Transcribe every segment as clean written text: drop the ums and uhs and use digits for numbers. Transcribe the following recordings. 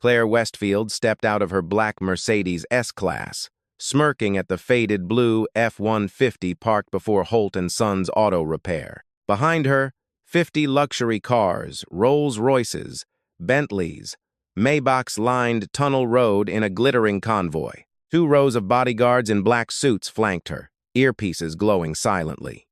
Claire Westfield stepped out of her black Mercedes S-Class, smirking at the faded blue F-150 parked before Holt & Sons Auto Repair. Behind her, 50 luxury cars, Rolls-Royces, Bentleys, Maybachs lined Tunnel Road in a glittering convoy. 2 rows of bodyguards in black suits flanked her, earpieces glowing silently.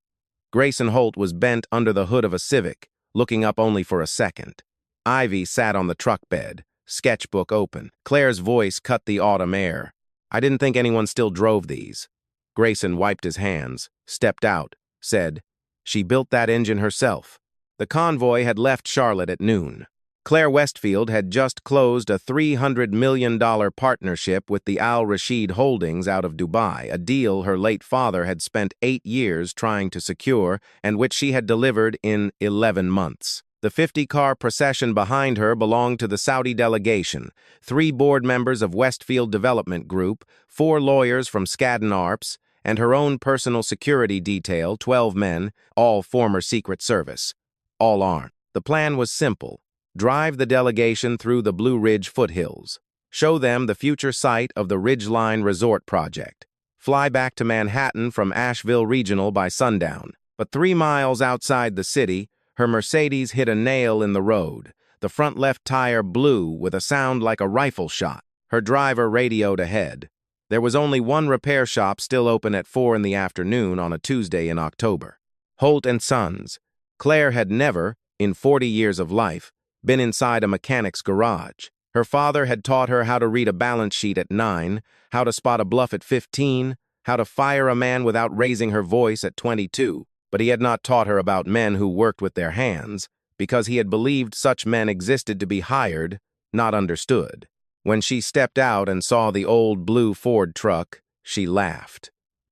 Grayson Holt was bent under the hood of a Civic, looking up only for a second. Ivy sat on the truck bed, sketchbook open. Claire's voice cut the autumn air. "I didn't think anyone still drove these." Grayson wiped his hands, stepped out, said, "She built that engine herself." The convoy had left Charlotte at noon. Claire Westfield had just closed a $300 million partnership with the Al Rashid Holdings out of Dubai, a deal her late father had spent 8 years trying to secure and which she had delivered in 11 months. The 50-car procession behind her belonged to the Saudi delegation, 3 board members of Westfield Development Group, 4 lawyers from Skadden Arps, and her own personal security detail, 12 men, all former Secret Service, all armed. The plan was simple. Drive the delegation through the Blue Ridge foothills. Show them the future site of the Ridgeline Resort Project. Fly back to Manhattan from Asheville Regional by sundown. But 3 miles outside the city, her Mercedes hit a nail in the road. The front left tire blew with a sound like a rifle shot. Her driver radioed ahead. There was only one repair shop still open at 4 in the afternoon on a Tuesday in October. Holt & Sons. Claire had never, in 40 years of life, been inside a mechanic's garage. Her father had taught her how to read a balance sheet at 9, how to spot a bluff at 15, how to fire a man without raising her voice at 22, but he had not taught her about men who worked with their hands, because he had believed such men existed to be hired, not understood. When she stepped out and saw the old blue Ford truck, she laughed.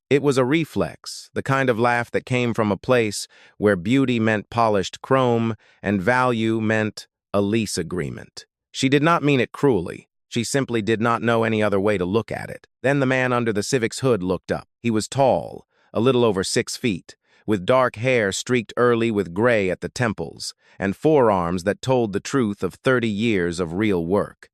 It was a reflex, the kind of laugh that came from a place where beauty meant polished chrome and value meant a lease agreement. She did not mean it cruelly. She simply did not know any other way to look at it. Then the man under the Civic's hood looked up. He was tall, a little over 6 feet, with dark hair streaked early with gray at the temples, and forearms that told the truth of 30 years of real work.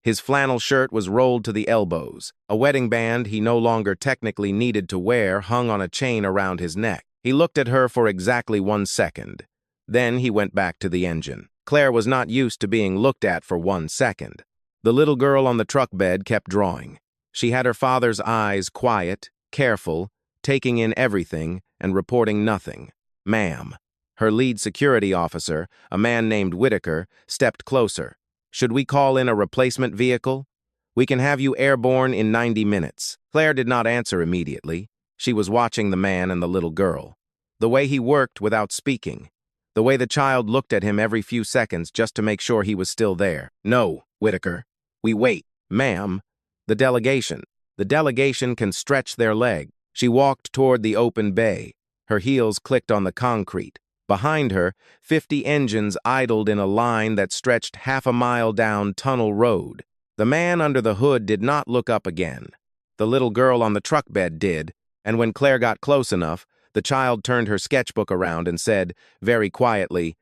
His flannel shirt was rolled to the elbows. A wedding band he no longer technically needed to wear hung on a chain around his neck. He looked at her for exactly 1 second. Then he went back to the engine. Claire was not used to being looked at for 1 second. The little girl on the truck bed kept drawing. She had her father's eyes quiet, careful, taking in everything and reporting nothing. "Ma'am." Her lead security officer, a man named Whitaker, stepped closer. "Should we call in a replacement vehicle? We can have you airborne in 90 minutes. Claire did not answer immediately. She was watching the man and the little girl. The way he worked without speaking. The way the child looked at him every few seconds just to make sure he was still there. "No, Whitaker. We wait." "Ma'am, the delegation. The delegation can stretch their leg." She walked toward the open bay. Her heels clicked on the concrete. Behind her, 50 engines idled in a line that stretched half a mile down Tunnel Road. The man under the hood did not look up again. The little girl on the truck bed did, and when Claire got close enough, the child turned her sketchbook around and said, very quietly,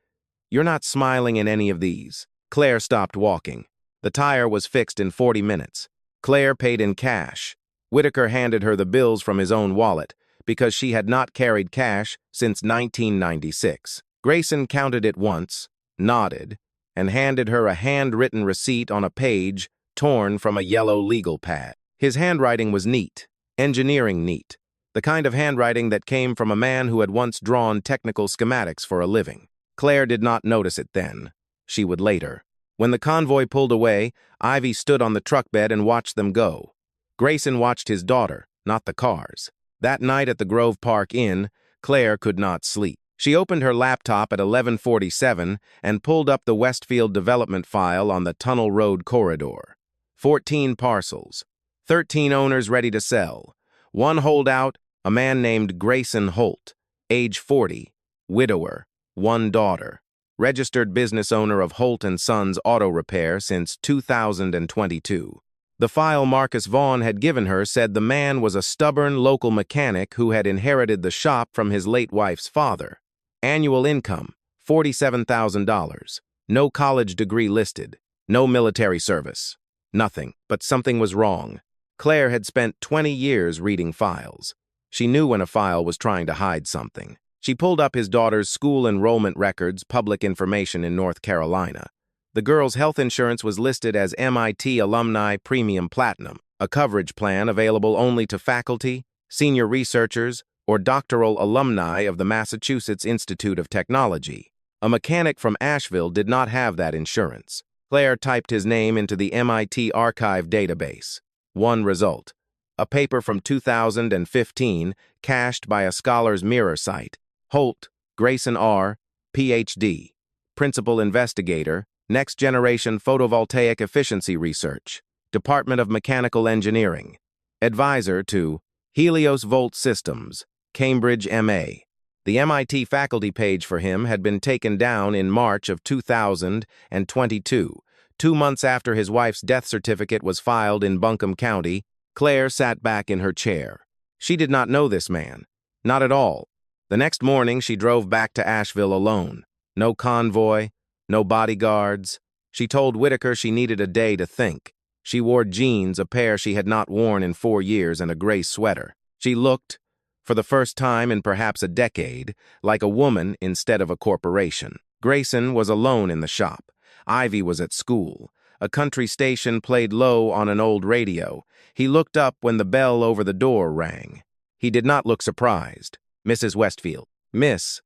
"You're not smiling in any of these." Claire stopped walking. The tire was fixed in 40 minutes. Claire paid in cash. Whitaker handed her the bills from his own wallet, because she had not carried cash since 1996. Grayson counted it once, nodded, and handed her a handwritten receipt on a page torn from a yellow legal pad. His handwriting was neat, engineering neat, the kind of handwriting that came from a man who had once drawn technical schematics for a living. Claire did not notice it then. She would later. When the convoy pulled away, Ivy stood on the truck bed and watched them go. Grayson watched his daughter, not the cars. That night at the Grove Park Inn, Claire could not sleep. She opened her laptop at 11:47 and pulled up the Westfield development file on the Tunnel Road corridor. 14 parcels, 13 owners ready to sell. One holdout, a man named Grayson Holt, age 40, widower, 1 daughter, registered business owner of Holt & Sons Auto Repair since 2022. The file Marcus Vaughn had given her said the man was a stubborn local mechanic who had inherited the shop from his late wife's father. Annual income, $47,000. No college degree listed. No military service. Nothing. But something was wrong. Claire had spent 20 years reading files. She knew when a file was trying to hide something. She pulled up his daughter's school enrollment records, public information in North Carolina. The girl's health insurance was listed as MIT Alumni Premium Platinum, a coverage plan available only to faculty, senior researchers, or doctoral alumni of the Massachusetts Institute of Technology. A mechanic from Asheville did not have that insurance. Claire typed his name into the MIT archive database. One result: a paper from 2015 cached by a Scholar's Mirror site. Holt, Grayson R., Ph.D., Principal Investigator, Next Generation Photovoltaic Efficiency Research, Department of Mechanical Engineering. Advisor to Helios Volt Systems, Cambridge, M.A. The MIT faculty page for him had been taken down in March of 2022. 2 months after his wife's death certificate was filed in Buncombe County, Claire sat back in her chair. She did not know this man. Not at all. The next morning, she drove back to Asheville alone. No convoy, no bodyguards. She told Whitaker she needed a day to think. She wore jeans, a pair she had not worn in 4 years, and a gray sweater. She looked, for the first time in perhaps a decade, like a woman instead of a corporation. Grayson was alone in the shop. Ivy was at school. A country station played low on an old radio. He looked up when the bell over the door rang. He did not look surprised. Mrs. Westfield. Miss.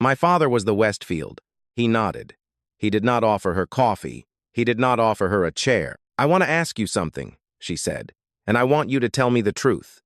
My father was the Westfield. He nodded. He did not offer her coffee. He did not offer her a chair. I want to ask you something, she said, and I want you to tell me the truth.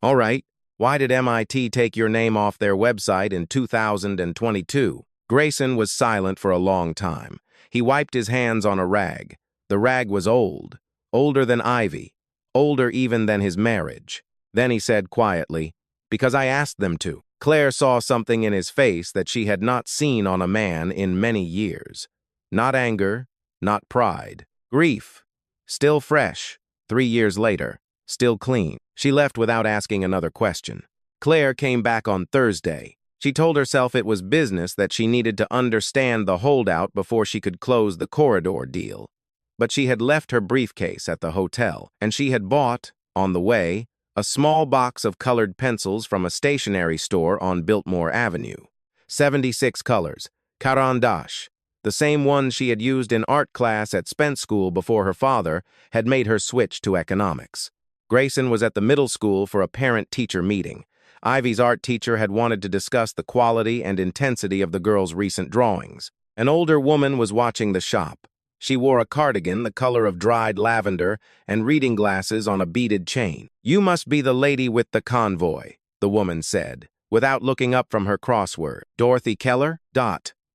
All right. Why did MIT take your name off their website in 2022? Grayson was silent for a long time. He wiped his hands on a rag. The rag was old, older than Ivy, older even than his marriage. Then he said quietly, because I asked them to. Claire saw something in his face that she had not seen on a man in many years. Not anger, not pride. Grief. Still fresh. 3 years later. Still clean. She left without asking another question. Claire came back on Thursday. She told herself it was business, that she needed to understand the holdout before she could close the corridor deal. But she had left her briefcase at the hotel, and she had bought, on the way, a small box of colored pencils from a stationery store on Biltmore Avenue. 76 colors, carandache, the same ones she had used in art class at Spence School before her father had made her switch to economics. Grayson was at the middle school for a parent-teacher meeting. Ivy's art teacher had wanted to discuss the quality and intensity of the girl's recent drawings. An older woman was watching the shop. She wore a cardigan the color of dried lavender and reading glasses on a beaded chain. You must be the lady with the convoy, the woman said, without looking up from her crossword. Dorothy Keller?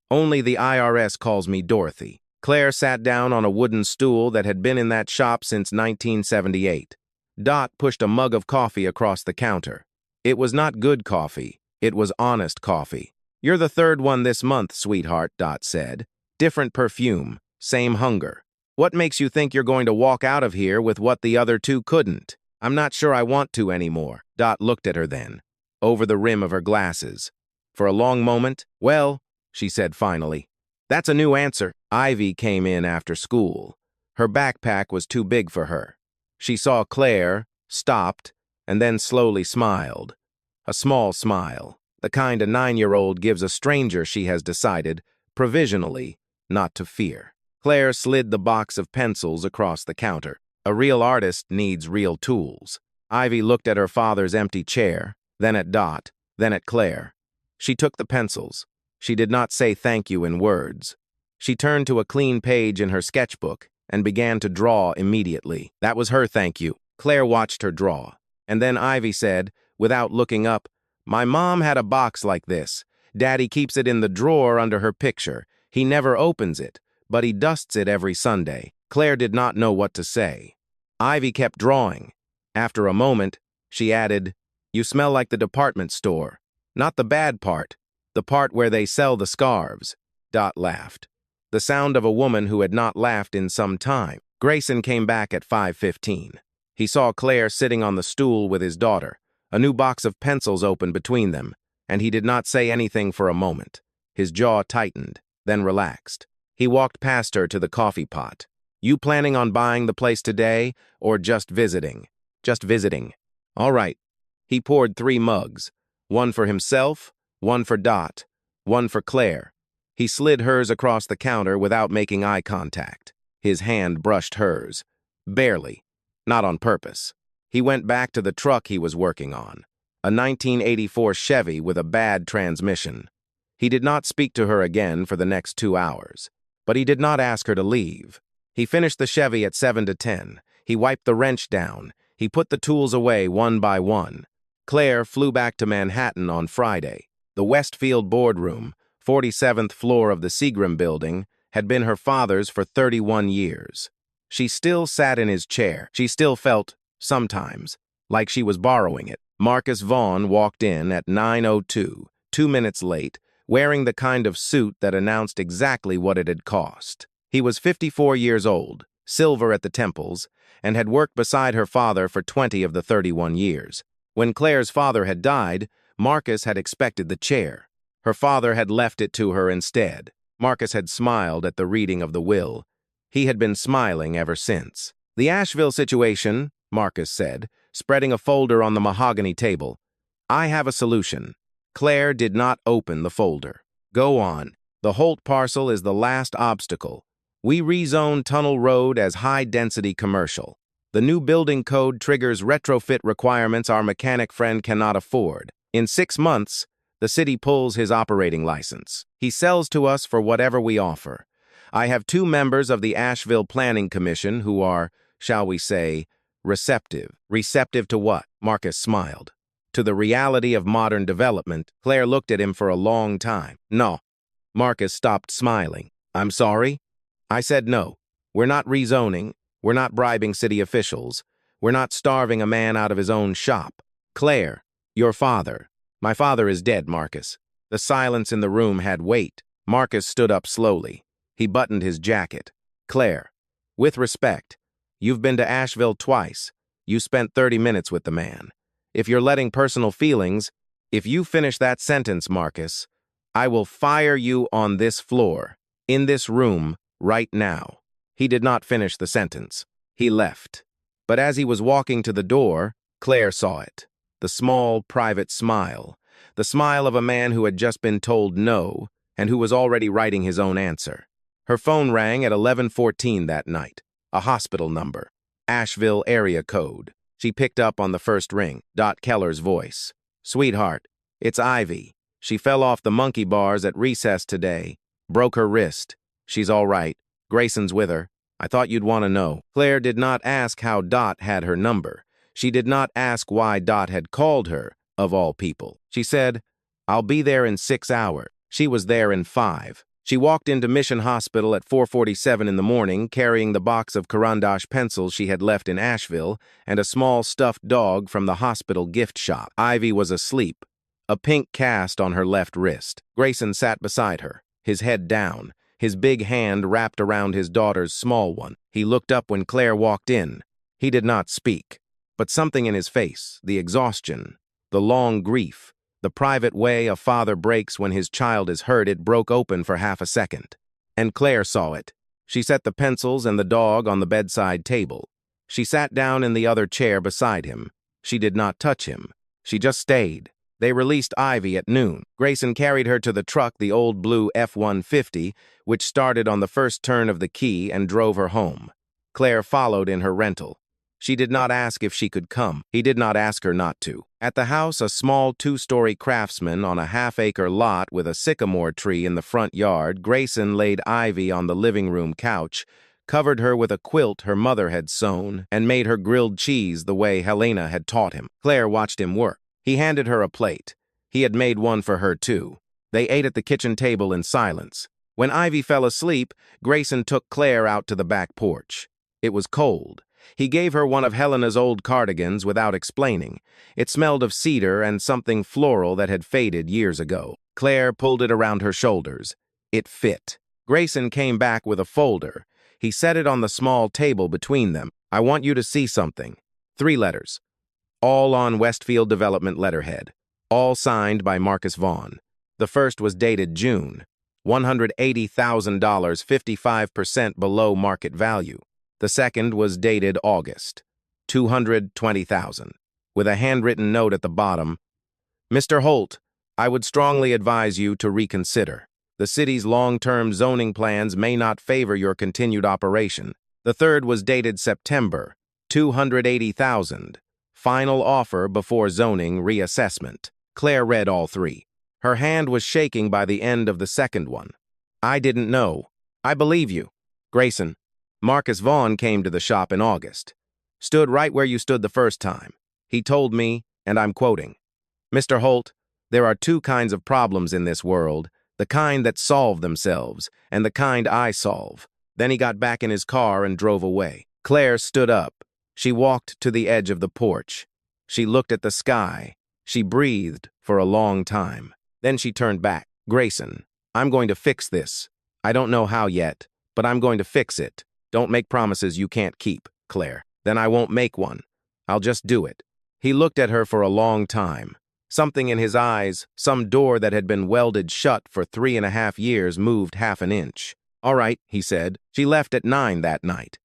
Only the IRS calls me Dorothy. Claire sat down on a wooden stool that had been in that shop since 1978. Pushed a mug of coffee across the counter. It was not good coffee. It was honest coffee. You're the third one this month, sweetheart, said. Different perfume. Same hunger. What makes you think you're going to walk out of here with what the other two couldn't? I'm not sure I want to anymore. Looked at her then, over the rim of her glasses. For a long moment, well, she said finally. That's a new answer. Ivy came in after school. Her backpack was too big for her. She saw Claire, stopped, and then slowly smiled. A small smile, the kind a 9-year-old gives a stranger she has decided, provisionally, not to fear. Claire slid the box of pencils across the counter. A real artist needs real tools. Ivy looked at her father's empty chair, then at then at Claire. She took the pencils. She did not say thank you in words. She turned to a clean page in her sketchbook and began to draw immediately. That was her thank you. Claire watched her draw. And then Ivy said, without looking up, my mom had a box like this. Daddy keeps it in the drawer under her picture. He never opens it, but he dusts it every Sunday. Claire did not know what to say. Ivy kept drawing. After a moment, she added, you smell like the department store. Not the bad part, the part where they sell the scarves. Laughed. The sound of a woman who had not laughed in some time. Grayson came back at 5:15. He saw Claire sitting on the stool with his daughter, a new box of pencils open between them, and he did not say anything for a moment. His jaw tightened, then relaxed. He walked past her to the coffee pot. You planning on buying the place today, or just visiting? Just visiting. All right. He poured 3 mugs. One for himself, one for Dot, one for Claire. He slid hers across the counter without making eye contact. His hand brushed hers. Barely. Not on purpose. He went back to the truck he was working on. A 1984 Chevy with a bad transmission. He did not speak to her again for the next 2 hours. But he did not ask her to leave. He finished the Chevy at 7 to 10. He wiped the wrench down. He put the tools away one by one. Claire flew back to Manhattan on Friday. The Westfield boardroom, 47th floor of the Seagram building, had been her father's for 31 years. She still sat in his chair. She still felt, sometimes, like she was borrowing it. Marcus Vaughn walked in at 9:02, 2 minutes late, wearing the kind of suit that announced exactly what it had cost. He was 54 years old, silver at the temples, and had worked beside her father for 20 of the 31 years. When Claire's father had died, Marcus had expected the chair. Her father had left it to her instead. Marcus had smiled at the reading of the will. He had been smiling ever since. "The Asheville situation," Marcus said, spreading a folder on the mahogany table. "I have a solution." Claire did not open the folder. "Go on. The Holt parcel is the last obstacle. We rezone Tunnel Road as high-density commercial. The new building code triggers retrofit requirements our mechanic friend cannot afford. In 6 months, the city pulls his operating license. He sells to us for whatever we offer. I have 2 members of the Asheville Planning Commission who are, shall we say, receptive. Receptive to what?" Marcus smiled. "To the reality of modern development." Claire looked at him for a long time. "No." Marcus stopped smiling. "I'm sorry?" "I said no. We're not rezoning. We're not bribing city officials. We're not starving a man out of his own shop. Claire, your father." "My father is dead, Marcus." The silence in the room had weight. Marcus stood up slowly. He buttoned his jacket. "Claire, with respect, you've been to Asheville twice. You spent 30 minutes with the man. If you're letting personal feelings, if you finish that sentence, Marcus, I will fire you on this floor, in this room, right now." He did not finish the sentence. He left. But as he was walking to the door, Claire saw it. The small, private smile. The smile of a man who had just been told no, and who was already writing his own answer. Her phone rang at 11:14 that night. A hospital number. Asheville area code. She picked up on the first ring. Dot Keller's voice. "Sweetheart, it's Ivy. She fell off the monkey bars at recess today. Broke her wrist. She's all right. Grayson's with her. I thought you'd want to know." Claire did not ask how Dot had her number. She did not ask why Dot had called her, of all people. She said, "I'll be there in 6 hours." She was there in 5. She walked into Mission Hospital at 4:47 in the morning, carrying the box of Carandash pencils she had left in Asheville and a small stuffed dog from the hospital gift shop. Ivy was asleep, a pink cast on her left wrist. Grayson sat beside her, his head down, his big hand wrapped around his daughter's small one. He looked up when Claire walked in. He did not speak, but something in his face, the exhaustion, the long grief, the private way a father breaks when his child is hurt, it broke open for half a second. And Claire saw it. She set the pencils and the dog on the bedside table. She sat down in the other chair beside him. She did not touch him. She just stayed. They released Ivy at noon. Grayson carried her to the truck, the old blue F-150, which started on the first turn of the key and drove her home. Claire followed in her rental. She did not ask if she could come. He did not ask her not to. At the house, a small 2-story craftsman on a half-acre lot with a sycamore tree in the front yard, Grayson laid Ivy on the living room couch, covered her with a quilt her mother had sewn, and made her grilled cheese the way Helena had taught him. Claire watched him work. He handed her a plate. He had made one for her, too. They ate at the kitchen table in silence. When Ivy fell asleep, Grayson took Claire out to the back porch. It was cold. He gave her one of Helena's old cardigans without explaining. It smelled of cedar and something floral that had faded years ago. Claire pulled it around her shoulders. It fit. Grayson came back with a folder. He set it on the small table between them. "I want you to see something." 3 letters. All on Westfield Development letterhead. All signed by Marcus Vaughn. The first was dated June. $180,000, 55% below market value. The second was dated August, 220,000, with a handwritten note at the bottom. Mr. Holt, I would strongly advise you to reconsider. The city's long-term zoning plans may not favor your continued operation. The third was dated September, 280,000. Final offer before zoning reassessment. Claire read all three. Her hand was shaking by the end of the second one. I didn't know. I believe you. Grayson, Marcus Vaughn came to the shop in August. Stood right where you stood the first time. He told me, and I'm quoting, Mr. Holt, there are two kinds of problems in this world, the kind that solve themselves, and the kind I solve. Then he got back in his car and drove away. Claire stood up. She walked to the edge of the porch. She looked at the sky. She breathed for a long time. Then she turned back. Grayson, I'm going to fix this. I don't know how yet, but I'm going to fix it. Don't make promises you can't keep, Claire. Then I won't make one. I'll just do it. He looked at her for a long time. Something in his eyes, some door that had been welded shut for 3.5 years moved half an inch. All right, he said. She left at 9 that night.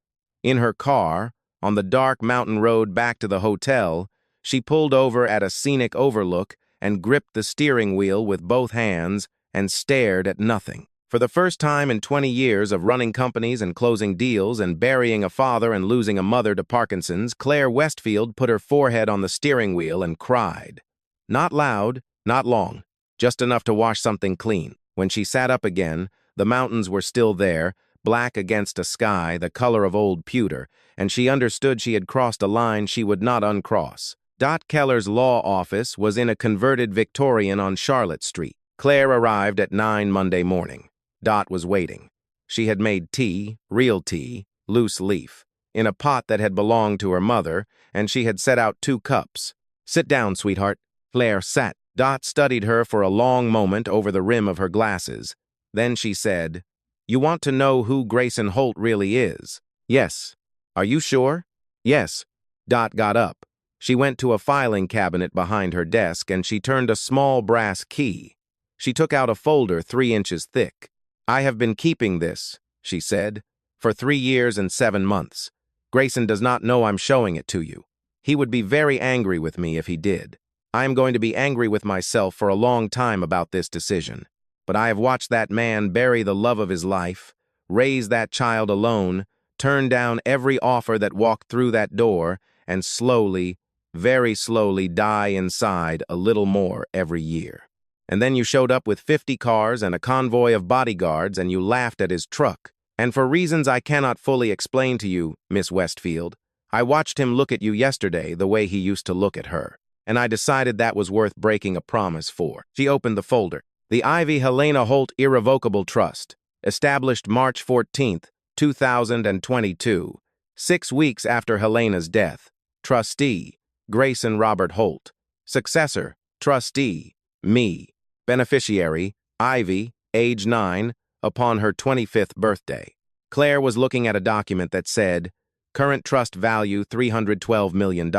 In her car, on the dark mountain road back to the hotel, she pulled over at a scenic overlook and gripped the steering wheel with both hands and stared at nothing. For the first time in 20 years of running companies and closing deals and burying a father and losing a mother to Parkinson's, Claire Westfield put her forehead on the steering wheel and cried. Not loud, not long, just enough to wash something clean. When she sat up again, the mountains were still there, black against a sky the color of old pewter, and she understood she had crossed a line she would not uncross. Dot Keller's law office was in a converted Victorian on Charlotte Street. Claire arrived at 9 Monday morning. Dot was waiting. She had made tea, real tea, loose leaf, in a pot that had belonged to her mother, and she had set out 2 cups. Sit down, sweetheart. Claire sat. Dot studied her for a long moment over the rim of her glasses. Then she said, You want to know who Grayson Holt really is? Yes. Are you sure? Yes. Dot got up. She went to a filing cabinet behind her desk and she turned a small brass key. She took out a folder 3 inches thick. I have been keeping this, she said, for 3 years and 7 months. Grayson does not know I'm showing it to you. He would be very angry with me if he did. I am going to be angry with myself for a long time about this decision. But I have watched that man bury the love of his life, raise that child alone, turn down every offer that walked through that door, and slowly, very slowly die inside a little more every year. And then you showed up with 50 cars and a convoy of bodyguards and you laughed at his truck. And for reasons I cannot fully explain to you, Miss Westfield, I watched him look at you yesterday the way he used to look at her. And I decided that was worth breaking a promise for. She opened the folder. The Ivy Helena Holt Irrevocable Trust, established March 14, 2022, 6 weeks after Helena's death. Trustee, Grayson Robert Holt. Successor, Trustee, me. Beneficiary, Ivy, age 9, upon her 25th birthday. Claire was looking at a document that said, Current trust value $312 million.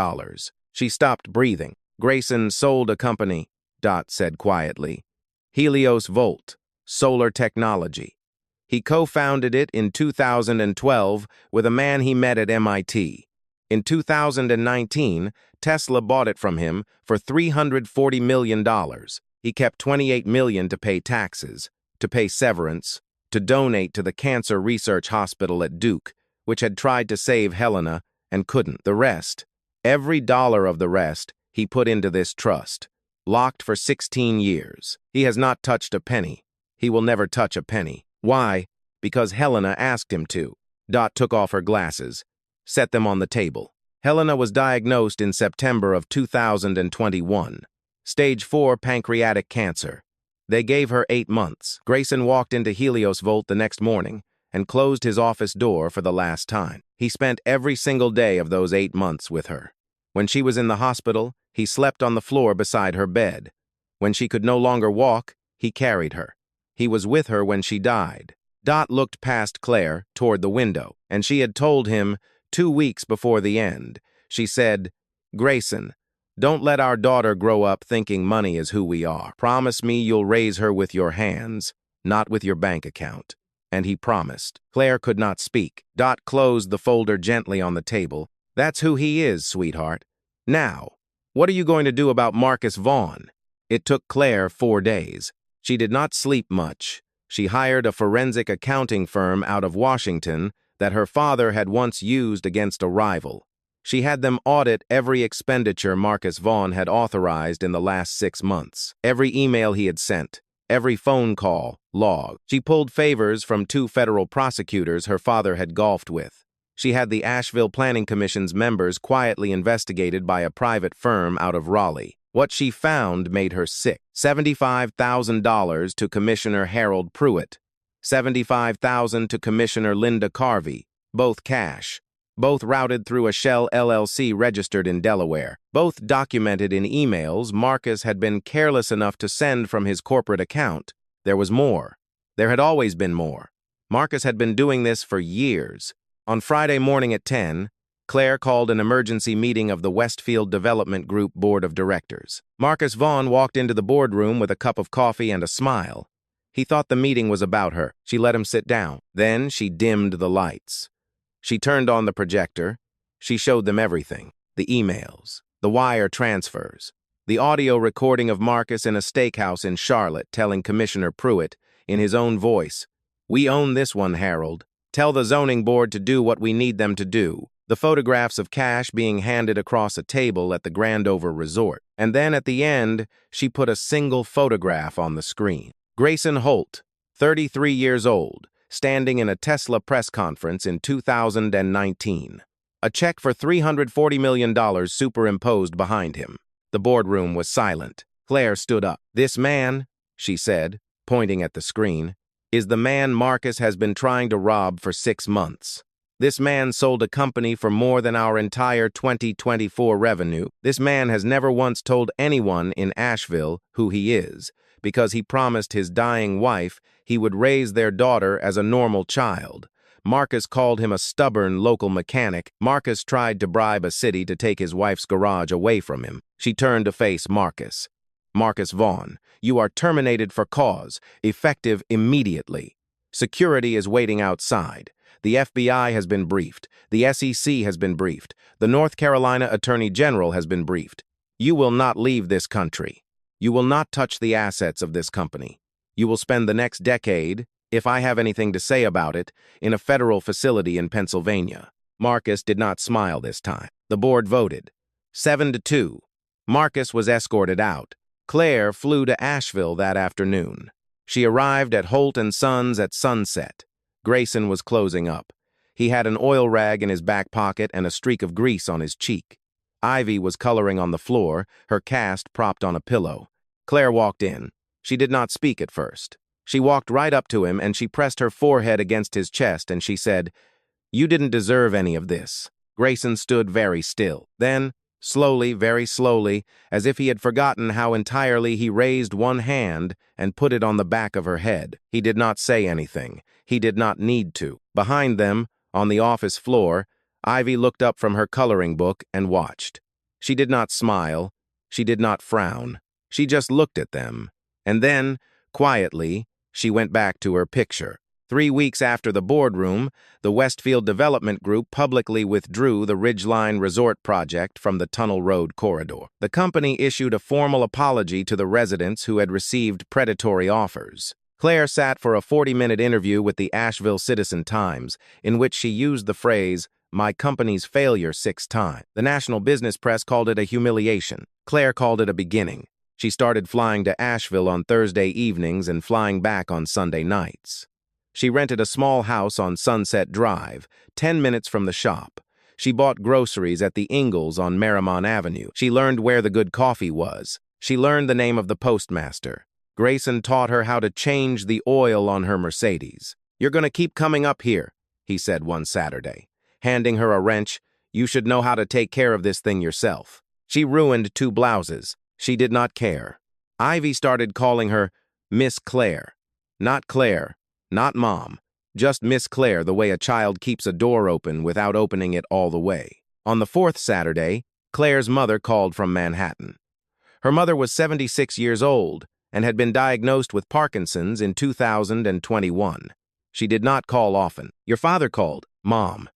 She stopped breathing. Grayson sold a company, Dot said quietly. Helios Volt, Solar Technology. He co-founded it in 2012 with a man he met at MIT. In 2019, Tesla bought it from him for $340 million. He kept $28 million to pay taxes, to pay severance, to donate to the Cancer Research Hospital at Duke, which had tried to save Helena and couldn't. The rest, every dollar of the rest, he put into this trust, locked for 16 years. He has not touched a penny. He will never touch a penny. Why? Because Helena asked him to. Dot took off her glasses, set them on the table. Helena was diagnosed in September of 2021. Stage 4 pancreatic cancer. They gave her 8 months. Grayson walked into Helios Volt the next morning and closed his office door for the last time. He spent every single day of those 8 months with her. When she was in the hospital, he slept on the floor beside her bed. When she could no longer walk, he carried her. He was with her when she died. Dot looked past Claire toward the window, and she had told him 2 weeks before the end. She said, Grayson, don't let our daughter grow up thinking money is who we are. Promise me you'll raise her with your hands, not with your bank account. and he promised. Claire could not speak. Dot closed the folder gently on the table. That's who he is, sweetheart. Now, what are you going to do about Marcus Vaughn? It took Claire 4 days. She did not sleep much. She hired a forensic accounting firm out of Washington that her father had once used against a rival. She had them audit every expenditure Marcus Vaughn had authorized in the last 6 months, every email he had sent, every phone call, log. She pulled favors from 2 federal prosecutors her father had golfed with. She had the Asheville Planning Commission's members quietly investigated by a private firm out of Raleigh. What she found made her sick. $75,000 to Commissioner Harold Pruitt, $75,000 to Commissioner Linda Carvey, both cash, both routed through a Shell LLC registered in Delaware, both documented in emails Marcus had been careless enough to send from his corporate account. There was more. There had always been more. Marcus had been doing this for years. On Friday morning at 10, Claire called an emergency meeting of the Westfield Development Group Board of Directors. Marcus Vaughn walked into the boardroom with a cup of coffee and a smile. He thought the meeting was about her. She let him sit down. Then she dimmed the lights. She turned on the projector. She showed them everything. The emails, the wire transfers, the audio recording of Marcus in a steakhouse in Charlotte telling Commissioner Pruitt, in his own voice, "We own this one, Harold. Tell the zoning board to do what we need them to do." The photographs of cash being handed across a table at the Grandover Resort. And then at the end, she put a single photograph on the screen. Grayson Holt, 33 years old, standing in a Tesla press conference in 2019. A check for $340 million superimposed behind him. The boardroom was silent. Claire stood up. "This man," she said, pointing at the screen, "is the man Marcus has been trying to rob for 6 months. This man sold a company for more than our entire 2024 revenue. This man has never once told anyone in Asheville who he is, because he promised his dying wife he would raise their daughter as a normal child. Marcus called him a stubborn local mechanic. Marcus tried to bribe a city to take his wife's garage away from him." She turned to face Marcus. "Marcus Vaughn, you are terminated for cause, effective immediately. Security is waiting outside. The FBI has been briefed. The SEC has been briefed. The North Carolina Attorney General has been briefed. You will not leave this country. You will not touch the assets of this company. You will spend the next decade, if I have anything to say about it, in a federal facility in Pennsylvania." Marcus did not smile this time. The board voted. 7-2. Marcus was escorted out. Claire flew to Asheville that afternoon. She arrived at Holt & Sons at sunset. Grayson was closing up. He had an oil rag in his back pocket and a streak of grease on his cheek. Ivy was coloring on the floor, her cast propped on a pillow. Claire walked in. She did not speak at first. She walked right up to him and she pressed her forehead against his chest and she said, "You didn't deserve any of this." Grayson stood very still. Then, slowly, very slowly, as if he had forgotten how entirely, he raised one hand and put it on the back of her head. He did not say anything. He did not need to. Behind them, on the office floor, Ivy looked up from her coloring book and watched. She did not smile. She did not frown. She just looked at them. And then, quietly, she went back to her picture. 3 weeks after the boardroom, the Westfield Development Group publicly withdrew the Ridgeline Resort project from the Tunnel Road corridor. The company issued a formal apology to the residents who had received predatory offers. Claire sat for a 40-minute interview with the Asheville Citizen-Times, in which she used the phrase, "my company's failure" 6 times. The national business press called it a humiliation. Claire called it a beginning. She started flying to Asheville on Thursday evenings and flying back on Sunday nights. She rented a small house on Sunset Drive, 10 minutes from the shop. She bought groceries at the Ingalls on Marymount Avenue. She learned where the good coffee was. She learned the name of the postmaster. Grayson taught her how to change the oil on her Mercedes. "You're going to keep coming up here," he said one Saturday. Handing her a wrench, "You should know how to take care of this thing yourself." She ruined 2 blouses. She did not care. Ivy started calling her Miss Claire. Not Claire, not Mom. Just Miss Claire, the way a child keeps a door open without opening it all the way. On the 4th Saturday, Claire's mother called from Manhattan. Her mother was 76 years old and had been diagnosed with Parkinson's in 2021. She did not call often. Your father called. Mom.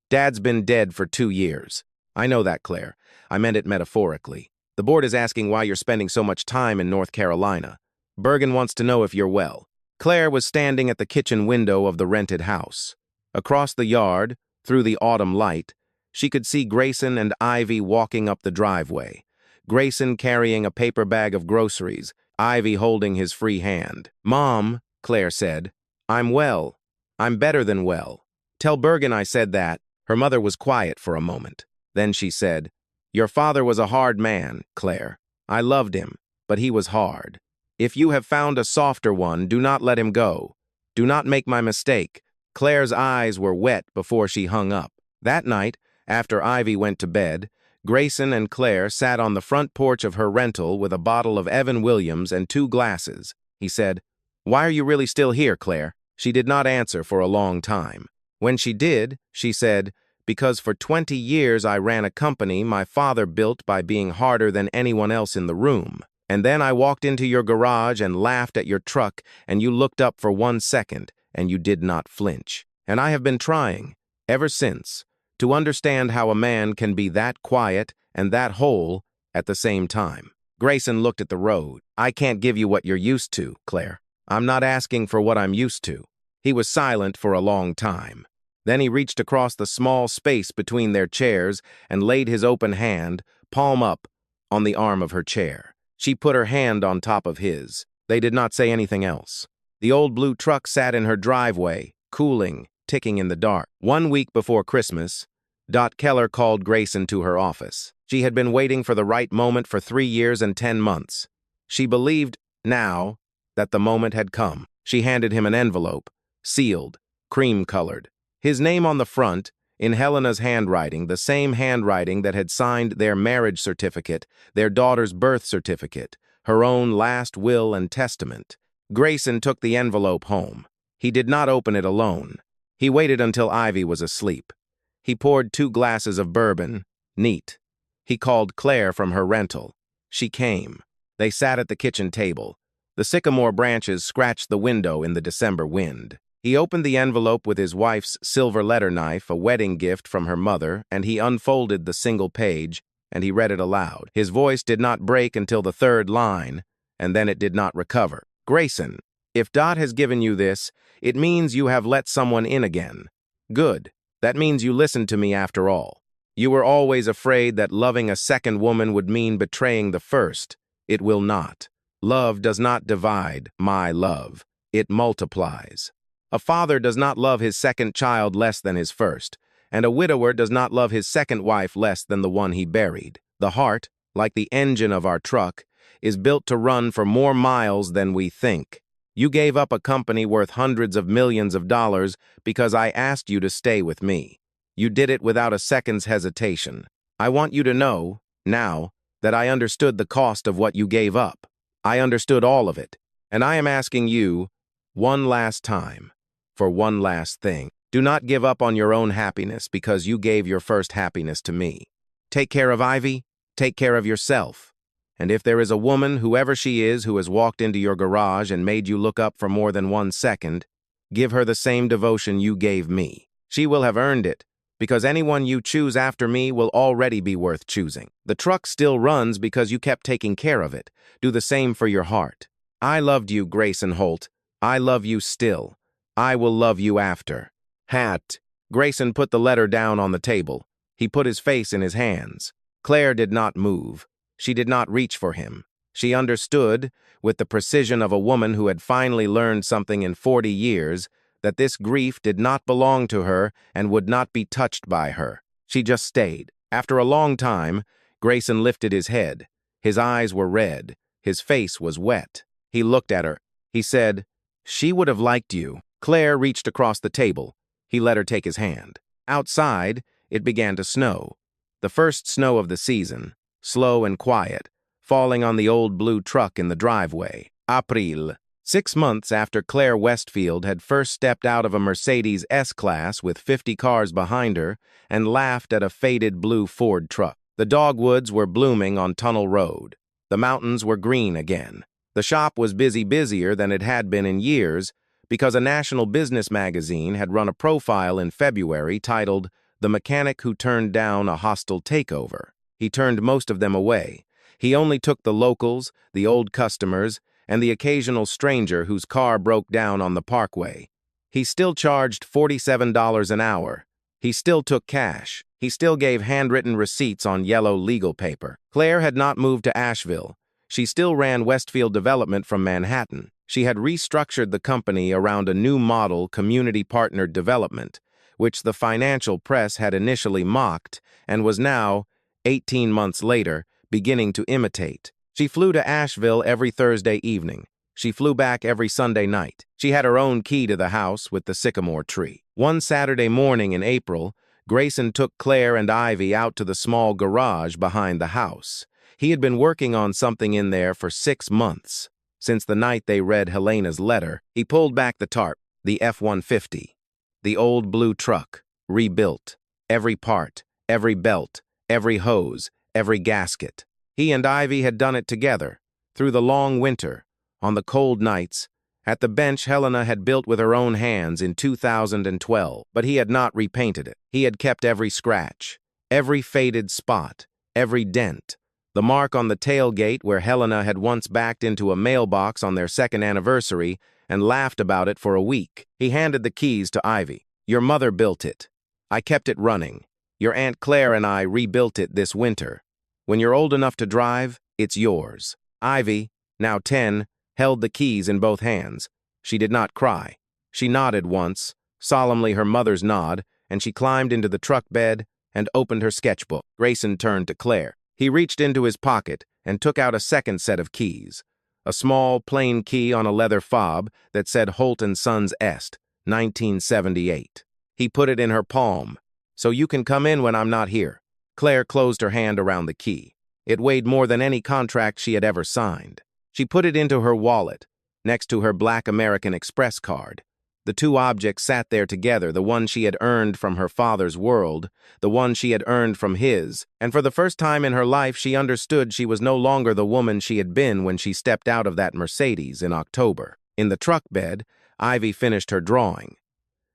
Dad's been dead for 2 years. I know that, Claire. I meant it metaphorically. The board is asking why you're spending so much time in North Carolina. Bergen wants to know if you're well. Claire was standing at the kitchen window of the rented house. Across the yard, through the autumn light, she could see Grayson and Ivy walking up the driveway. Grayson carrying a paper bag of groceries, Ivy holding his free hand. Mom, Claire said, I'm well. I'm better than well. Tell Bergen I said that. Her mother was quiet for a moment. Then she said, Your father was a hard man, Claire. I loved him, but he was hard. If you have found a softer one, do not let him go. Do not make my mistake. Claire's eyes were wet before she hung up. That night, after Ivy went to bed, Grayson and Claire sat on the front porch of her rental with a bottle of Evan Williams and 2 glasses. He said, Why are you really still here, Claire? She did not answer for a long time. When she did, she said, Because for 20 years I ran a company my father built by being harder than anyone else in the room. And then I walked into your garage and laughed at your truck, and you looked up for 1 second, and you did not flinch. And I have been trying, ever since, to understand how a man can be that quiet and that whole at the same time. Grayson looked at the road. I can't give you what you're used to, Claire. I'm not asking for what I'm used to. He was silent for a long time. Then he reached across the small space between their chairs and laid his open hand, palm up, on the arm of her chair. She put her hand on top of his. They did not say anything else. The old blue truck sat in her driveway, cooling, ticking in the dark. 1 week before Christmas, Dot Keller called Grayson to her office. She had been waiting for the right moment for 3 years and 10 months. She believed, now, that the moment had come. She handed him an envelope, sealed, cream-colored. His name on the front, in Helena's handwriting, the same handwriting that had signed their marriage certificate, their daughter's birth certificate, her own last will and testament. Grayson took the envelope home. He did not open it alone. He waited until Ivy was asleep. He poured 2 glasses of bourbon, neat. He called Claire from her rental. She came. They sat at the kitchen table. The sycamore branches scratched the window in the December wind. He opened the envelope with his wife's silver letter knife, a wedding gift from her mother, and he unfolded the single page, and he read it aloud. His voice did not break until the 3rd line, and then it did not recover. Grayson, if Dot has given you this, it means you have let someone in again. Good. That means you listened to me after all. You were always afraid that loving a second woman would mean betraying the first. It will not. Love does not divide, my love. It multiplies. A father does not love his second child less than his first, and a widower does not love his second wife less than the one he buried. The heart, like the engine of our truck, is built to run for more miles than we think. You gave up a company worth hundreds of millions of dollars because I asked you to stay with me. You did it without a second's hesitation. I want you to know, now, that I understood the cost of what you gave up. I understood all of it, and I am asking you, one last time, for one last thing. Do not give up on your own happiness because you gave your first happiness to me. Take care of Ivy, take care of yourself. And if there is a woman, whoever she is, who has walked into your garage and made you look up for more than 1 second, give her the same devotion you gave me. She will have earned it, because anyone you choose after me will already be worth choosing. The truck still runs because you kept taking care of it. Do the same for your heart. I loved you, Grayson Holt. I love you still. I will love you after. Hat. Grayson put the letter down on the table. He put his face in his hands. Claire did not move. She did not reach for him. She understood, with the precision of a woman who had finally learned something in 40 years, that this grief did not belong to her and would not be touched by her. She just stayed. After a long time, Grayson lifted his head. His eyes were red. His face was wet. He looked at her. He said, "She would have liked you." Claire reached across the table. He let her take his hand. Outside, it began to snow. The first snow of the season, slow and quiet, falling on the old blue truck in the driveway. April. 6 months after Claire Westfield had first stepped out of a Mercedes S-Class with 50 cars behind her and laughed at a faded blue Ford truck. The dogwoods were blooming on Tunnel Road. The mountains were green again. The shop was busier than it had been in years, because a national business magazine had run a profile in February titled "The Mechanic Who Turned Down a Hostile Takeover." He turned most of them away. He only took the locals, the old customers, and the occasional stranger whose car broke down on the parkway. He still charged $47 an hour. He still took cash. He still gave handwritten receipts on yellow legal paper. Claire had not moved to Asheville. She still ran Westfield Development from Manhattan. She had restructured the company around a new model community-partnered development, which the financial press had initially mocked and was now, 18 months later, beginning to imitate. She flew to Asheville every Thursday evening. She flew back every Sunday night. She had her own key to the house with the sycamore tree. One Saturday morning in April, Grayson took Claire and Ivy out to the small garage behind the house. He had been working on something in there for 6 months. Since the night they read Helena's letter, he pulled back the tarp, the F-150. The old blue truck, rebuilt. Every part, every belt, every hose, every gasket. He and Ivy had done it together, through the long winter, on the cold nights, at the bench Helena had built with her own hands in 2012, but he had not repainted it. He had kept every scratch, every faded spot, every dent. The mark on the tailgate where Helena had once backed into a mailbox on their second anniversary and laughed about it for a week. He handed the keys to Ivy. "Your mother built it. I kept it running. Your Aunt Claire and I rebuilt it this winter. When you're old enough to drive, it's yours." Ivy, now 10, held the keys in both hands. She did not cry. She nodded once, solemnly her mother's nod, and she climbed into the truck bed and opened her sketchbook. Grayson turned to Claire. He reached into his pocket and took out a second set of keys, a small, plain key on a leather fob that said Holt & Sons Est, 1978. He put it in her palm. "So you can come in when I'm not here." Claire closed her hand around the key. It weighed more than any contract she had ever signed. She put it into her wallet, next to her Black American Express card. The two objects sat there together, the one she had earned from her father's world, the one she had earned from his, and for the first time in her life she understood she was no longer the woman she had been when she stepped out of that Mercedes in October. In the truck bed, Ivy finished her drawing.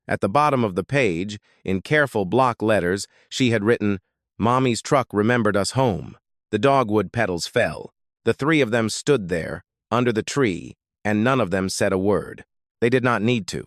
At the bottom of the page, in careful block letters, she had written, "Mommy's truck remembered us home." The dogwood petals fell. The three of them stood there, under the tree, and none of them said a word. They did not need to.